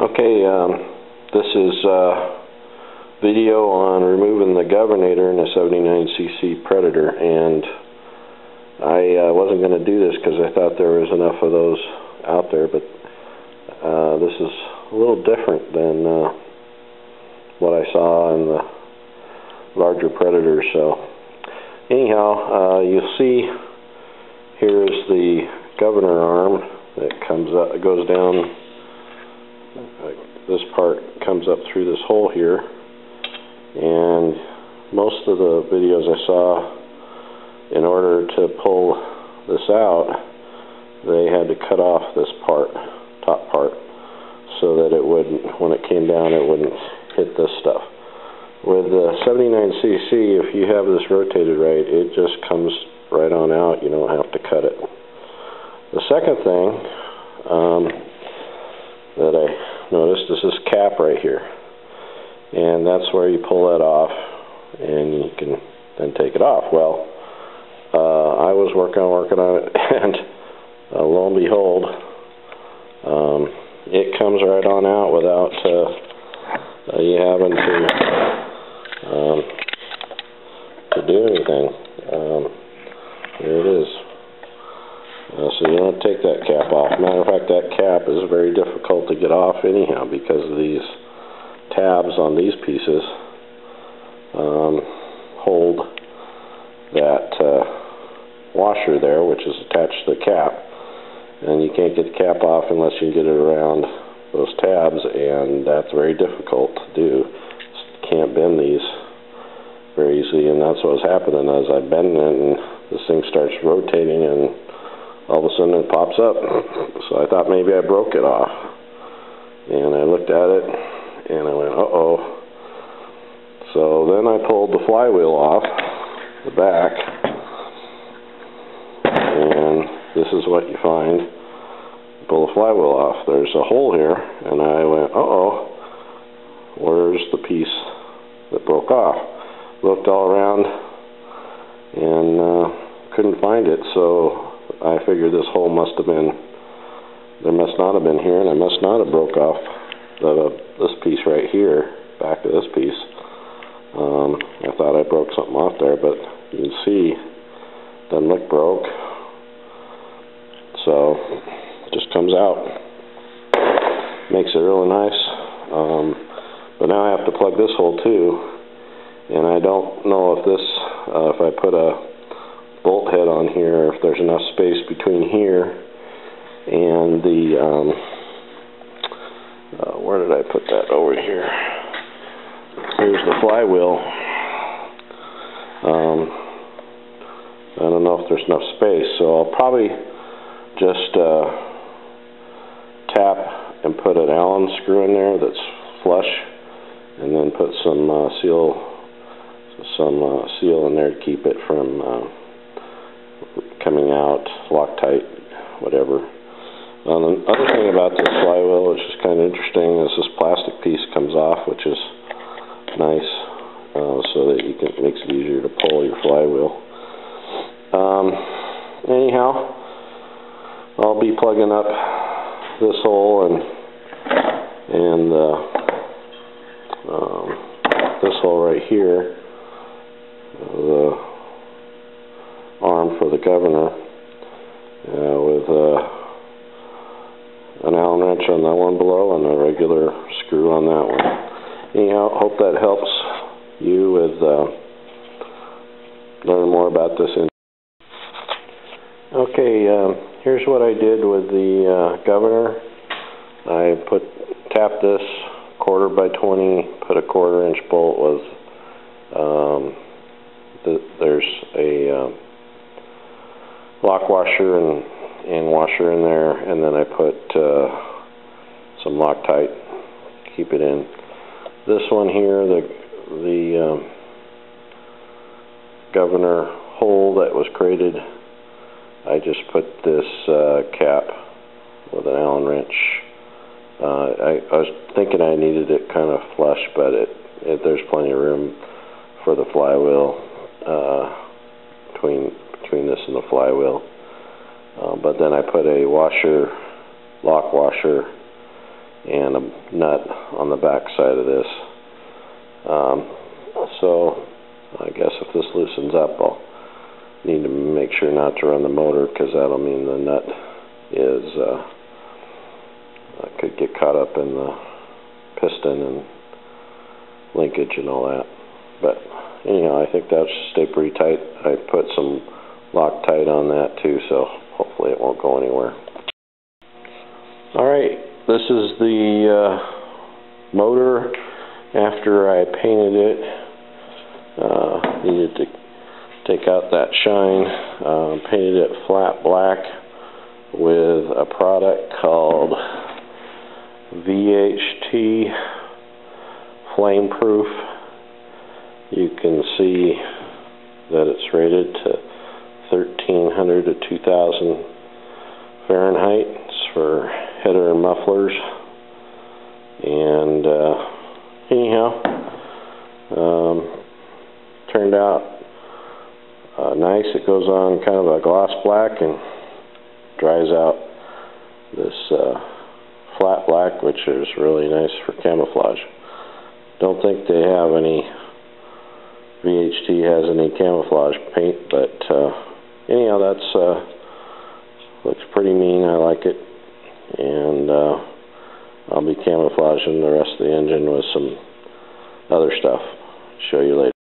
Okay, this is video on removing the governor in a 79cc Predator, and I wasn't going to do this because I thought there was enough of those out there, but this is a little different than what I saw in the larger Predators. So anyhow, you'll see here's the governor arm that comes up, it goes down. This part comes up through this hole here, and most of the videos I saw, in order to pull this out, they had to cut off this part, top part, so that it wouldn't, when it came down, it wouldn't hit this stuff. With the 79cc, if you have this rotated right, it just comes right on out. You don't have to cut it. The second thing that I noticed is this cap right here, and that's where you pull that off and you can then take it off. Well, I was working on it, and lo and behold, it comes right on out without you having to do anything. There it is. So you don't take that cap off. Matter of fact, that cap is very difficult to get off anyhow because of these tabs on these pieces hold that washer there, which is attached to the cap, and you can't get the cap off unless you can get it around those tabs, and that's very difficult to do. Can't bend these very easily, and that's what was happening as I bend it, and this thing starts rotating, and all of a sudden it pops up. So I thought maybe I broke it off, and I looked at it and I went, uh-oh. So then I pulled the flywheel off the back, and this is what you find. Pull the flywheel off, there's a hole here, and I went, uh-oh, where's the piece that broke off? Looked all around and couldn't find it, so I figured this hole must have been, there must not have been here, and I must not have broke off this piece right here, back of this piece. I thought I broke something off there, but you can see it doesn't look broke. So it just comes out. Makes it really nice. But now I have to plug this hole too, and I don't know if this, if I put a bolt head on here, if there's enough space between here and the where did I put that? Over here. Here's the flywheel. I don't know if there's enough space, so I'll probably just tap and put an Allen screw in there that's flush, and then put some seal in there to keep it from coming out, Loctite, whatever. The other thing about this flywheel, which is kind of interesting, is this plastic piece comes off, which is nice, so that it makes it easier to pull your flywheel. Anyhow, I'll be plugging up this hole and this hole right here, the arm for the governor, with an Allen wrench on that one below and a regular screw on that one. Anyhow, hope that helps you with learning more about this. Okay, here's what I did with the governor. I tapped this 1/4x20, put a 1/4-inch bolt with there's a lock washer and washer in there, and then I put some Loctite to keep it in. This one here, the governor hole that was created, I just put this cap with an Allen wrench. I was thinking I needed it kind of flush, but there's plenty of room for the flywheel between this and the flywheel. But then I put a washer, lock washer, and a nut on the back side of this. So I guess if this loosens up, I'll need to make sure not to run the motor, because that'll mean the nut is could get caught up in the piston and linkage and all that. But anyhow, I think that should stay pretty tight. I put some Loctite on that too, so hopefully it won't go anywhere. Alright, this is the motor after I painted it. Needed to take out that shine. Painted it flat black with a product called VHT Flameproof. You can see that it's rated to 1300 to 2000 Fahrenheit. It's for header and mufflers. And anyhow, turned out nice. It goes on kind of a gloss black and dries out this flat black, which is really nice for camouflage. Don't think they have any, VHT has any camouflage paint, but anyhow, that's looks pretty mean. I like it, and I'll be camouflaging the rest of the engine with some other stuff. Show you later.